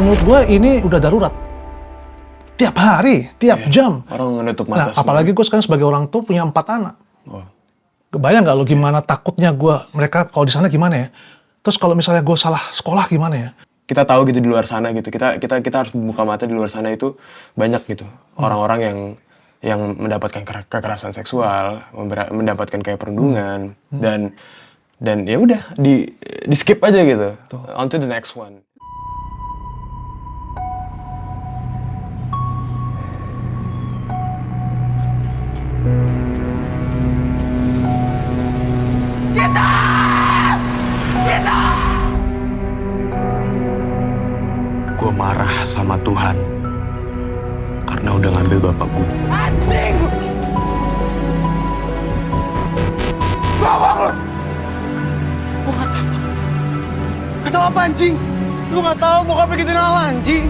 menurut gue ini udah darurat. Tiap hari, tiap jam. Orang menutup mata. Nah, apalagi gue sekarang sebagai orang tua punya 4 anak. Kebayang nggak lo gimana takutnya mereka kalau di sana gimana ya? Terus kalau misalnya gue salah sekolah gimana ya? Kita tahu gitu di luar sana gitu. Kita harus membuka mata di luar sana itu banyak gitu. Orang-orang yang mendapatkan kekerasan seksual, mendapatkan kayak perundungan dan ya udah di skip aja gitu. On to the next one. Gue marah sama Tuhan karena udah ngambil bapak gue. Anjing! Bawang lu! Gue gak tau. Gak tau apa anjing? Lu gak tau bokap bikin ala anjing?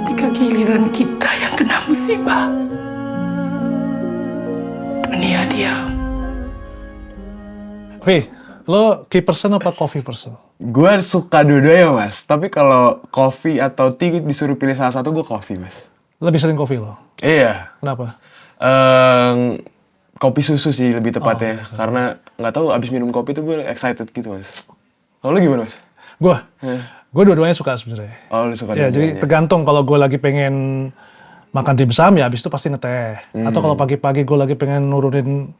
Ketika giliran kita yang kena musibah, dunia diam. Vi, lo tea person apa coffee person? Gue suka dua-duanya mas. Tapi kalau coffee atau tea disuruh pilih salah satu, gue coffee mas. Lebih sering coffee lo? Iya. Kenapa? Kopi susu sih lebih tepatnya. Karena nggak tahu abis minum kopi tuh gue excited gitu mas. Kalau lu gimana mas? Gue dua-duanya suka sebenarnya. Oh lu suka Ya, dua-duanya. jadi tergantung kalau gue lagi pengen makan dimsum ya abis itu pasti ngeteh. Atau kalau pagi-pagi gue lagi pengen nurunin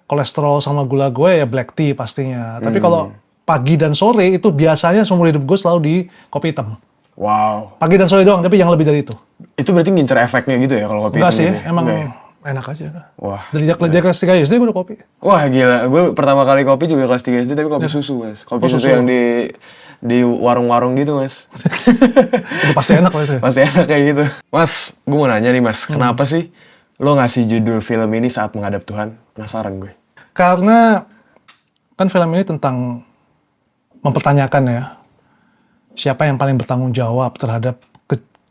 kolesterol sama gula gue ya black tea pastinya. Tapi kalau pagi dan sore itu biasanya seumur hidup gue selalu di kopi hitam. Wow. Pagi dan sore doang, tapi yang lebih dari itu. Itu berarti ngincer efeknya gitu ya kalau kopi Enggak hitam sih, gitu? emang Enggak ya? enak aja. Wah. Dari kelas 3 SD gue udah kopi. Wah gila, gue pertama kali kopi juga kelas 3 SD tapi kopi susu mas. Kopi susu yang di warung-warung gitu mas. Itu pasti enak loh itu. Pasti enak kayak gitu. Mas, gue mau nanya nih mas, kenapa sih lo ngasih judul film ini Saat Menghadap Tuhan? Penasaran gue. Karena kan film ini tentang mempertanyakan ya, siapa yang paling bertanggung jawab terhadap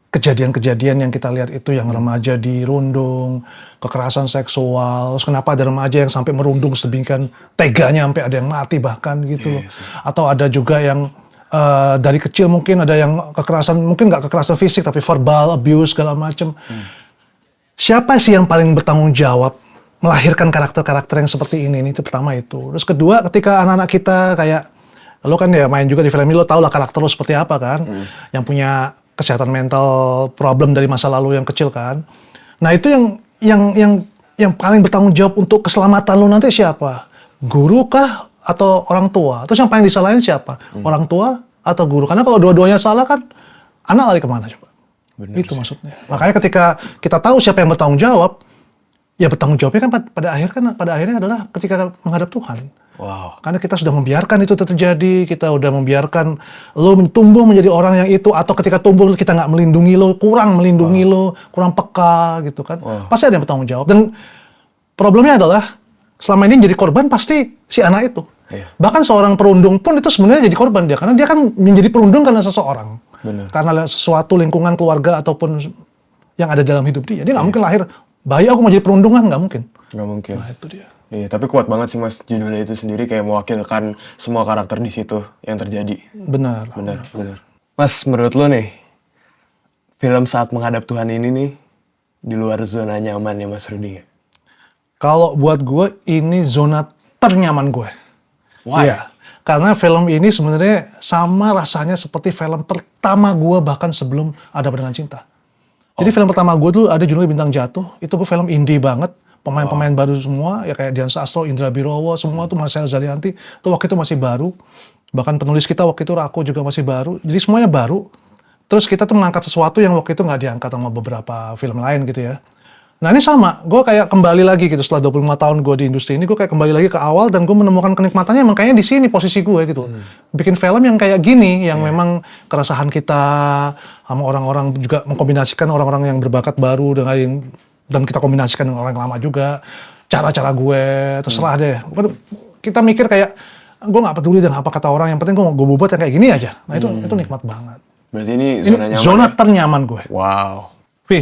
kejadian-kejadian yang kita lihat itu, yang remaja dirundung, kekerasan seksual, terus kenapa ada remaja yang sampai merundung sedemikian teganya sampai ada yang mati bahkan gitu loh. Atau ada juga yang dari kecil mungkin ada yang kekerasan, mungkin nggak kekerasan fisik tapi verbal abuse segala macam. Siapa sih yang paling bertanggung jawab melahirkan karakter-karakter yang seperti ini? Itu pertama itu. Terus kedua, ketika anak-anak kita kayak lo kan ya main juga di film ini, lo tau lah karakter lo seperti apa kan, yang punya kesehatan mental problem dari masa lalu yang kecil kan. Nah itu yang paling bertanggung jawab untuk keselamatan lo nanti siapa? Guru kah atau orang tua? Terus yang paling disalahin siapa? Orang tua atau guru? Karena kalau dua-duanya salah kan, anak lari kemana coba? Bener Itu sih. maksudnya. Makanya ketika kita tahu siapa yang bertanggung jawab, ya bertanggung jawabnya kan pada akhirnya adalah ketika menghadap Tuhan. Wow. Karena kita sudah membiarkan itu terjadi, kita udah membiarkan lo tumbuh menjadi orang yang itu, atau ketika tumbuh kita nggak melindungi lo, kurang melindungi lo, kurang peka gitu kan. Pasti ada yang bertanggung jawab. Dan problemnya adalah selama ini jadi korban pasti si anak itu. Iya. Bahkan seorang perundung pun itu sebenarnya jadi korban dia, karena dia kan menjadi perundung karena seseorang. Benar. Karena sesuatu lingkungan keluarga ataupun yang ada dalam hidup dia. Dia nggak mungkin lahir, bayi aku mau jadi perundungan, nggak mungkin. Nggak mungkin. Nah itu dia. Iya, tapi kuat banget sih mas judulnya itu sendiri kayak mewakilkan semua karakter di situ yang terjadi. Benar. Benar. Mas, menurut lo nih, film Saat Menghadap Tuhan ini nih di luar zona nyaman ya Mas Rudy? Kalau buat gue ini zona ternyaman gue. Why? Iya. Karena film ini sebenarnya sama rasanya seperti film pertama gue bahkan sebelum Ada Dengan Cinta. Jadi film pertama gue dulu ada judulnya Bintang Jatuh. Itu gue film indie banget. Pemain-pemain baru semua, ya kayak Dian Sastro, Indra Birowo, semua tuh Marcel Zalianti. Itu waktu itu masih baru. Bahkan penulis kita waktu itu Rako juga masih baru. Jadi semuanya baru. Terus kita tuh mengangkat sesuatu yang waktu itu nggak diangkat sama beberapa film lain gitu ya. Nah ini sama, gue kayak kembali lagi gitu setelah 25 tahun gue di industri ini, gue kayak kembali lagi ke awal dan gue menemukan kenikmatannya emang kayaknya di sini posisi gue gitu. Bikin film yang kayak gini, yang memang keresahan kita sama orang-orang juga mengkombinasikan orang-orang yang berbakat baru dengan dan kita kombinasikan dengan orang lama juga. Cara-cara gue, terserah deh. Kita mikir kayak, gue gak peduli dengan apa kata orang, yang penting gue bobot yang kayak gini aja. Nah itu nikmat banget. Berarti ini Ini zona nyaman zona ya? ternyaman gue. Wow. Pi,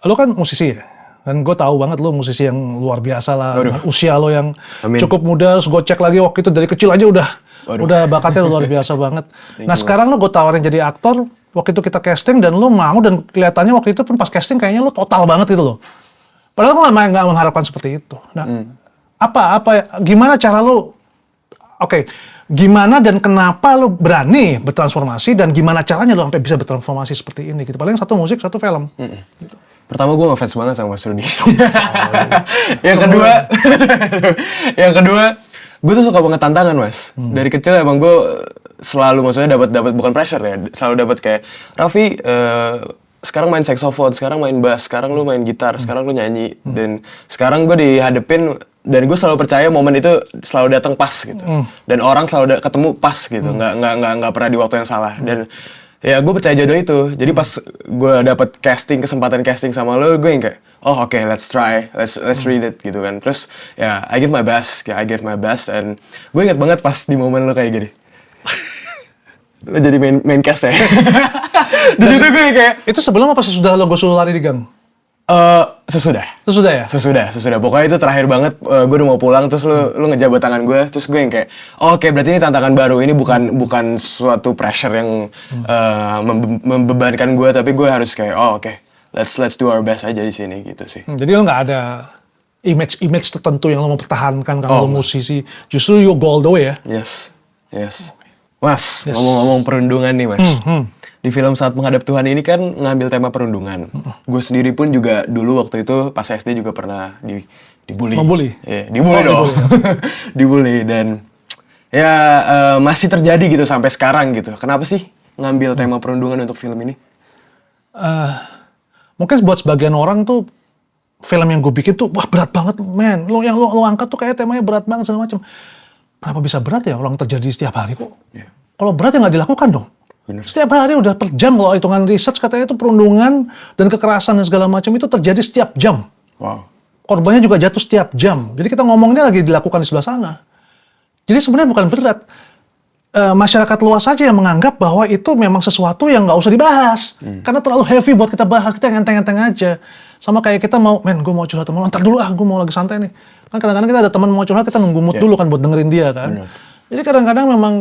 lo kan musisi ya? Dan gue tahu banget lo musisi yang luar biasa lah. Waduh. Dengan usia lo yang Amin. cukup muda, terus gue cek lagi waktu itu dari kecil aja Waduh. udah bakatnya luar biasa banget. Thank Nah you, sekarang lo gue tawarin jadi aktor, waktu itu kita casting dan lo mau, dan kelihatannya waktu itu pun pas casting kayaknya lo total banget gitu loh. Padahal gue nggak mengharapkan seperti itu. Nah, gimana cara lo? Oke, gimana dan kenapa lo berani bertransformasi dan gimana caranya lo sampai bisa bertransformasi seperti ini gitu. Paling satu musik, satu film. Gitu. Pertama gue ngefans banget sama Mas Rudy. yang kedua, gue tuh suka banget tantangan, Mas. Dari kecil emang gue selalu maksudnya dapat bukan pressure ya, selalu dapat kayak Raffi sekarang main saxophone, sekarang main bass, sekarang lu main gitar, sekarang lu nyanyi, dan sekarang gue dihadepin dan gue selalu percaya momen itu selalu datang pas gitu, dan orang selalu ketemu pas gitu, nggak pernah di waktu yang salah, dan ya gue percaya jodoh itu. Jadi pas gue dapet kesempatan casting sama lo, gue yang kayak oh oke, let's try, let's read it gitu kan. Terus ya I give my best, and gue inget banget pas di momen lo kayak gini. Lo jadi main cast ya. Di situ gue kayak Itu sebelum apa sesudah lo gue suruh lari di gang? sesudah. Sesudah ya? Sesudah. Pokoknya itu terakhir banget, gue udah mau pulang, terus lu ngejabat tangan gue, terus gue yang kayak, oh, oke, berarti ini tantangan baru, ini bukan suatu pressure yang membebankan gue, tapi gue harus kayak, oh oke, let's do our best aja di sini gitu sih. Jadi lo nggak ada image tertentu yang lo mau pertahankan kalau lo musisi. Justru you go all the way ya? Yes. Mas, ngomong-ngomong perundungan nih, Mas. Di film Saat Menghadap Tuhan ini kan ngambil tema perundungan. Gue sendiri pun juga dulu waktu itu pas SD juga pernah dibully. Membuli? Iya, dibully dong. Dibully, dan ya masih terjadi gitu sampai sekarang gitu. Kenapa sih ngambil tema perundungan untuk film ini? Mungkin buat sebagian orang tuh film yang gue bikin tuh wah berat banget men. Lo angkat tuh kayak temanya berat banget segala macam. Kenapa bisa berat ya? Orang terjadi setiap hari kok. Yeah. Kalau berat ya nggak dilakukan dong. Bener. Setiap hari udah per jam, kalau hitungan research katanya itu perundungan dan kekerasan dan segala macam itu terjadi setiap jam. Wow. Korbannya juga jatuh setiap jam. Jadi kita ngomongnya lagi dilakukan di sebelah sana. Jadi sebenarnya bukan berat. Masyarakat luas saja yang menganggap bahwa itu memang sesuatu yang nggak usah dibahas. Karena terlalu heavy buat kita bahas, kita enteng-enteng aja. Sama kayak kita mau, gue mau curhat, ntar dulu gue mau lagi santai nih. Kan kadang-kadang kita ada teman mau curhat, kita nunggu mood dulu kan buat dengerin dia kan. Bener. Jadi kadang-kadang memang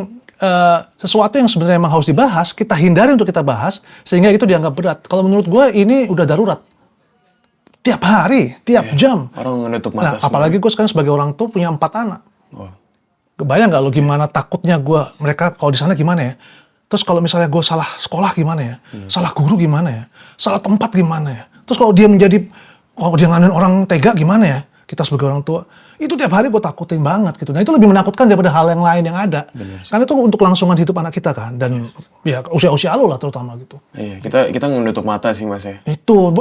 sesuatu yang sebenarnya memang harus dibahas, kita hindari untuk kita bahas, sehingga itu dianggap berat. Kalau menurut gue ini udah darurat. Tiap hari, tiap jam. Orang menutup mata. Nah, apalagi gue sekarang sebagai orang tua punya 4 anak. Wow. Kebayang nggak lo gimana takutnya mereka kalau di sana gimana ya? Terus kalau misalnya gue salah sekolah gimana ya? Salah guru gimana ya? Salah tempat gimana ya? Terus kalau dia nganuin orang tega gimana ya? Kita sebagai orang tua, itu tiap hari gue takutin banget gitu. Nah itu lebih menakutkan daripada hal yang lain yang ada. Karena itu untuk kelangsungan hidup anak kita kan. Dan ya usia-usia lo lah terutama gitu. Iya, kita menutup mata sih, Mas ya. Itu,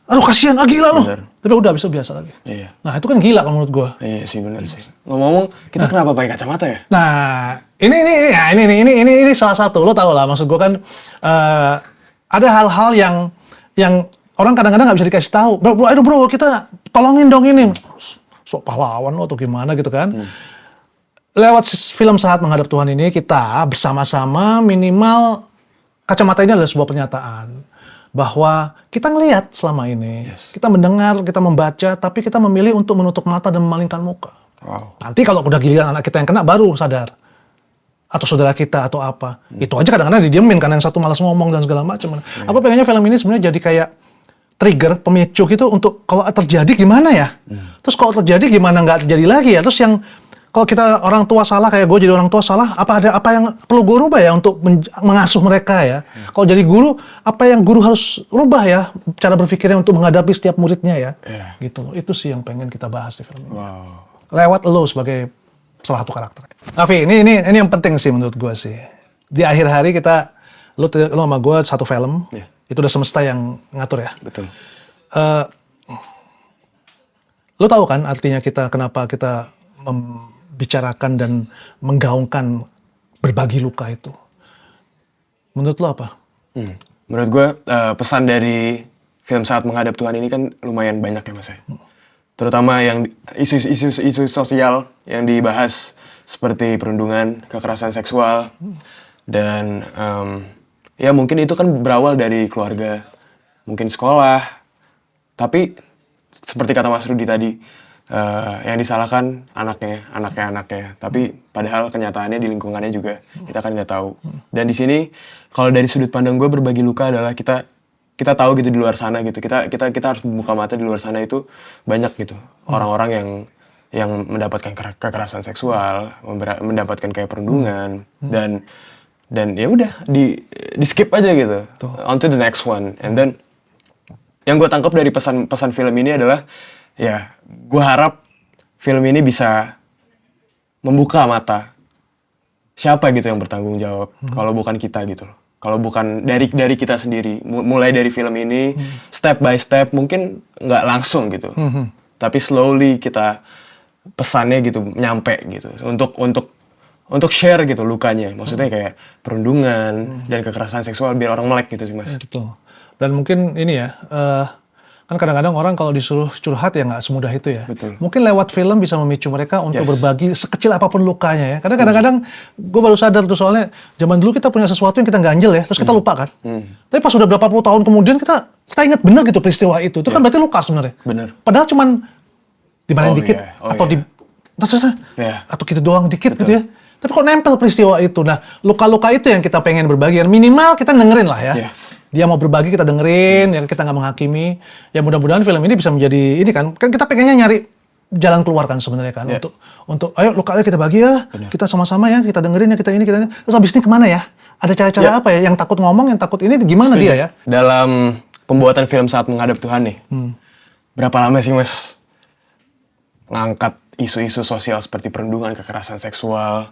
aduh kasihan, gila lo. Bener. Tapi udah bisa biasa lagi. Iya. Nah itu kan gila kalau menurut gue. Iya sih, benar sih. Ngomong-ngomong, kita kenapa pakai kacamata ya? Nah, ini salah satu. Lo tau lah, maksud gue kan ada hal-hal yang orang kadang-kadang nggak bisa dikasih tahu. Bro, kita tolongin dong ini. Sok pahlawan lo atau gimana gitu kan. Lewat film Saat Menghadap Tuhan ini kita bersama-sama minimal kacamata ini adalah sebuah pernyataan bahwa kita ngelihat selama ini, kita mendengar, kita membaca, tapi kita memilih untuk menutup mata dan memalingkan muka. Wow. Nanti kalau udah giliran anak kita yang kena baru sadar. Atau saudara kita atau apa. Itu aja kadang-kadang didiemin karena yang satu malas ngomong dan segala macam. Aku pengennya film ini sebenarnya jadi kayak trigger, pemicu gitu untuk kalau terjadi gimana ya. Terus kalau terjadi gimana nggak terjadi lagi ya. Terus yang kalau kita orang tua salah, kayak gue jadi orang tua salah, apa yang perlu gue rubah ya untuk mengasuh mereka ya. Kalau jadi guru, apa yang guru harus rubah ya cara berpikirnya untuk menghadapi setiap muridnya ya. Gitu. Itu sih yang pengen kita bahas di film ini. Wow. Lewat lo sebagai salah satu karakter. Afi, ini yang penting sih menurut gue sih. Di akhir hari lo sama gue satu film, itu udah semesta yang ngatur ya. Betul. Lo tahu kan artinya kenapa kita membicarakan dan menggaungkan berbagi luka itu? Menurut lo apa? Menurut gue pesan dari film Saat Menghadap Tuhan ini kan lumayan banyak ya, Mas ya. Terutama yang isu sosial yang dibahas seperti perundungan, kekerasan seksual, dan ya mungkin itu kan berawal dari keluarga, mungkin sekolah, tapi seperti kata Mas Rudi tadi, yang disalahkan anaknya, tapi padahal kenyataannya di lingkungannya juga kita kan nggak tahu. Dan di sini kalau dari sudut pandang gue, berbagi luka adalah kita tahu gitu di luar sana gitu, kita harus membuka mata. Di luar sana itu banyak gitu orang-orang yang mendapatkan kekerasan seksual, mendapatkan kayak perundungan, dan ya udah di skip aja gitu, on to the next one. And then yang gue tangkap dari pesan film ini adalah, ya gue harap film ini bisa membuka mata siapa gitu yang bertanggung jawab, kalau bukan kita gitu loh. Kalau bukan dari kita sendiri, mulai dari film ini, step by step, mungkin nggak langsung gitu, tapi slowly kita pesannya gitu nyampe gitu, untuk share gitu lukanya, maksudnya kayak perundungan dan kekerasan seksual biar orang melek gitu sih Mas. Betul. Dan mungkin ini ya, kan kadang-kadang orang kalau disuruh curhat ya nggak semudah itu ya. Betul. Mungkin lewat film bisa memicu mereka untuk Yes. berbagi sekecil apapun lukanya ya. Karena kadang-kadang gue baru sadar tuh, soalnya zaman dulu kita punya sesuatu yang kita ganjel ya, terus kita lupa kan. Tapi pas udah berapa puluh tahun kemudian kita ingat bener gitu peristiwa itu kan berarti luka sebenarnya. Bener. Padahal cuman dimarahin Oh, dikit iya. Oh, atau iya. atau gitu doang dikit gitu ya. Tapi kok nempel peristiwa itu. Nah, luka-luka itu yang kita pengen berbagi. Minimal kita dengerin lah ya. Yes. Dia mau berbagi, kita dengerin, ya kita nggak menghakimi. Ya mudah-mudahan film ini bisa menjadi ini kan kita pengennya nyari jalan keluar kan sebenarnya kan, Yeah. untuk ayo lukanya kita bagi ya, kita sama-sama ya, kita dengerin ya, kita ini. Terus abis ini kemana ya? Ada cara-cara Yeah. apa ya? Yang takut ngomong, yang takut ini gimana Setuju. dia ya? Dalam pembuatan film Saat Menghadap Tuhan nih, berapa lama sih Mas ngangkat isu-isu sosial seperti perundungan, kekerasan seksual,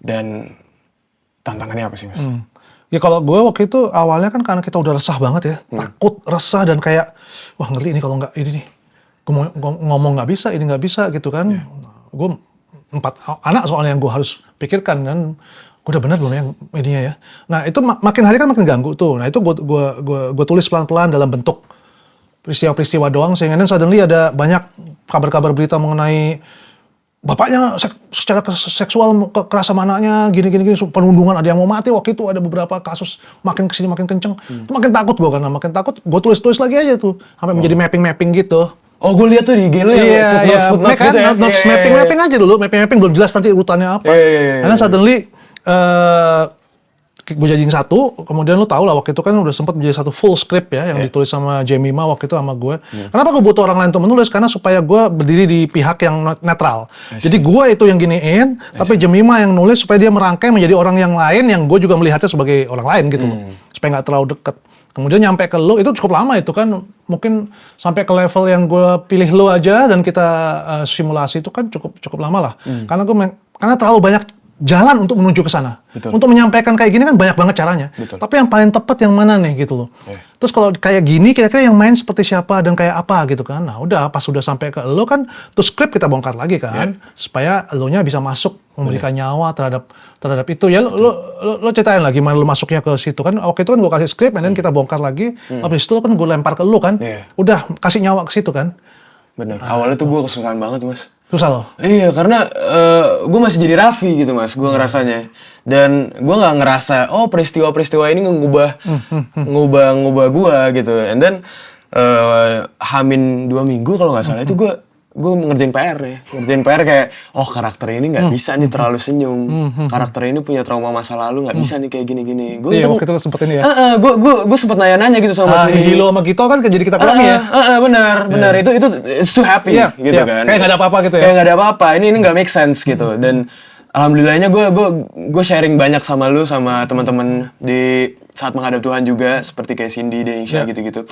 dan tantangannya apa sih Mas? Ya kalau gue waktu itu awalnya kan karena kita udah resah banget ya, takut, resah, dan kayak wah ngeri ini kalau nggak ini nih, gue ngomong nggak bisa, ini nggak bisa gitu kan. Gue 4 anak soalnya yang gue harus pikirkan, dan gue udah bener belum yang ininya ya. Nah itu makin hari kan makin ganggu tuh. Nah itu gue tulis pelan-pelan dalam bentuk peristiwa-peristiwa doang, sehingga suddenly ada banyak kabar-kabar berita mengenai bapaknya secara seksual kekerasan anaknya, gini, perundungan, ada yang mau mati. Waktu itu ada beberapa kasus makin kesini makin kenceng. Itu makin takut gue, karena makin takut gue tulis lagi aja tuh sampai menjadi mapping gitu. Oh, gue lihat tuh di IG lu ya, footnotes gitu ya. Notes mapping aja dulu, mapping belum jelas nanti urutannya apa. Karena suddenly gue jadiin satu, kemudian lu tau lah waktu itu kan udah sempat menjadi satu full script ya, yang ditulis sama Jemima waktu itu sama gue. Kenapa gue butuh orang lain untuk menulis? Karena supaya gue berdiri di pihak yang netral. Jadi gue itu yang giniin, tapi Jemima yang nulis supaya dia merangkai menjadi orang yang lain, yang gue juga melihatnya sebagai orang lain gitu loh. Supaya nggak terlalu deket. Kemudian nyampe ke lo, itu cukup lama itu kan, mungkin sampai ke level yang gue pilih lo aja dan kita simulasi itu kan cukup lama lah. Karena terlalu banyak jalan untuk menuju ke sana. Betul. Untuk menyampaikan kayak gini kan banyak banget caranya. Betul. Tapi yang paling tepat yang mana nih gitu loh. Terus kalau kayak gini kira-kira yang main seperti siapa dan kayak apa gitu kan. Nah udah pas udah sampai ke lo kan, tuh skrip kita bongkar lagi kan. Supaya lo-nya bisa masuk memberikan nyawa terhadap itu. Ya lo ceritain lah gimana lo masuknya ke situ kan. Waktu itu kan gue kasih skrip, dan kita bongkar lagi. Habis itu kan gue lempar ke lo kan. Udah kasih nyawa ke situ kan. Bener. Awalnya tuh gue kesusahan banget Mas. Susah loh. Iya, karena gue masih jadi Raffi gitu Mas, gue ngerasanya. Dan gue nggak ngerasa, oh peristiwa-peristiwa ini ngubah gue gitu. And then Hamin 2 minggu kalau nggak salah itu gue ngerjain PR nih. Ngerjain PR kayak, oh karakter ini nggak bisa nih terlalu senyum. Karakter ini punya trauma masa lalu, nggak bisa nih kayak gini-gini. Iya waktu itu sempet ini ya. Gue sempet nanya-nanya gitu sama Mas Willy. Hilo sama Gito kan jadi kita kurangi ya. Benar. Itu it's too happy gitu kan. Kayak nggak ada apa-apa gitu ya. Kayak nggak ada apa-apa. Ini nggak make sense gitu. Dan alhamdulillahnya gue sharing banyak sama lu, sama teman-teman di Saat Menghadap Tuhan juga, seperti kayak Cindy, Denisha gitu-gitu.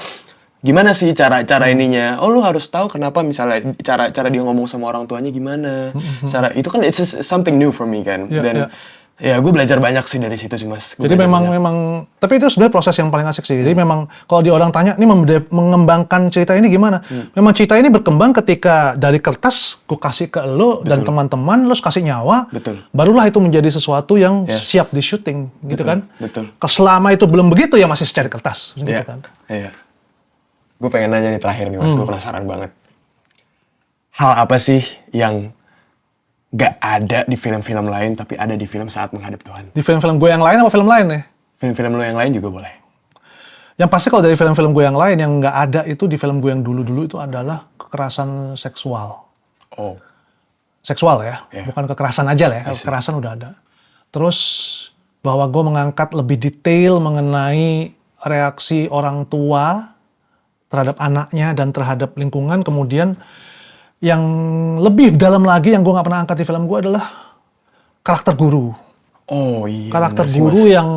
Gimana sih cara ininya? Oh lu harus tahu kenapa misalnya cara dia ngomong sama orang tuanya gimana. Cara itu kan it's something new for me kan. Dan ya gue belajar banyak sih dari situ sih Mas. Jadi memang tapi itu sebenarnya proses yang paling asik sih. Jadi memang kalau di orang tanya ini mengembangkan cerita ini gimana? Memang cerita ini berkembang ketika dari kertas gue kasih ke lo dan teman-teman, lo kasih nyawa. Betul. Barulah itu menjadi sesuatu yang siap di syuting gitu kan. Betul. Kalau selama itu belum begitu ya masih secari kertas gitu kan. Iya. Gue pengen nanya nih terakhir nih Mas, gue penasaran banget. Hal apa sih yang gak ada di film-film lain tapi ada di film Saat Menghadap Tuhan? Di film-film gue yang lain apa film lain ya? Film-film lo yang lain juga boleh. Yang pasti kalau dari film-film gue yang lain yang nggak ada itu di film gue yang dulu-dulu itu adalah kekerasan seksual. Oh. Seksual ya, Yeah. bukan kekerasan aja lah ya, kekerasan udah ada. Terus bahwa gue mengangkat lebih detail mengenai reaksi orang tua terhadap anaknya dan terhadap lingkungan. Kemudian yang lebih dalam lagi yang gue nggak pernah angkat di film gue adalah karakter guru. Oh iya. Karakter benar sih, guru Mas. yang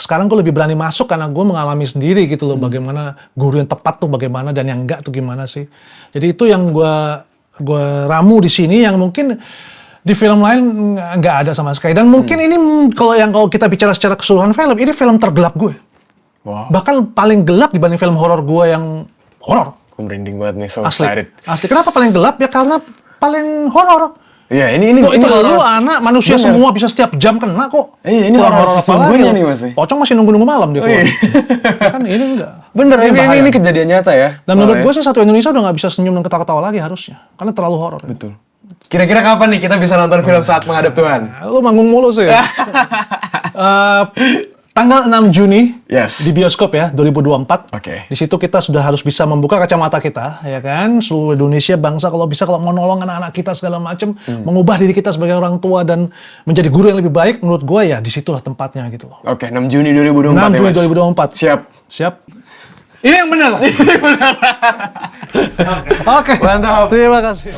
sekarang gue lebih berani masuk karena gue mengalami sendiri gitu loh bagaimana guru yang tepat tuh bagaimana dan yang enggak tuh gimana sih. Jadi itu yang gue ramu di sini yang mungkin di film lain nggak ada sama sekali. Dan mungkin ini kalau kita bicara secara keseluruhan film, ini film tergelap gue. Wow. Bahkan paling gelap dibanding film horor gue yang horor. Aku merinding banget nih, so Asli. excited. Asli. Kenapa paling gelap? Ya karena paling horor. Iya, ini Loh, itu lu horor. anak manusia Bener. semua bisa setiap jam kena kok. Iya, ini Kurang horor apa sesungguhnya lagi, nih, Mas. Pocong masih nunggu-nunggu malam dia keluar. iya. Kan ini enggak. Bener, bahaya. ini kejadian nyata ya. Dan menurut gue soalnya. sih satu Indonesia udah nggak bisa senyum dan ketawa-ketawa lagi harusnya. Karena terlalu horor. Betul. Kira-kira kapan nih kita bisa nonton film Saat Menghadap Tuhan? Lu manggung mulu sih. Tanggal 6 Juni Yes. di bioskop ya 2024. Oke. Di situ kita sudah harus bisa membuka kacamata kita, ya kan? Seluruh Indonesia bangsa kalau bisa kalau mau nolong anak-anak kita segala macam, mengubah diri kita sebagai orang tua dan menjadi guru yang lebih baik, menurut gua ya disitulah tempatnya gitu loh. Oke, 6 Juni 2024 6 ya, Juni Mas? 2024. Siap. Siap. Ini yang benar. Oke. Mantap. Terima kasih.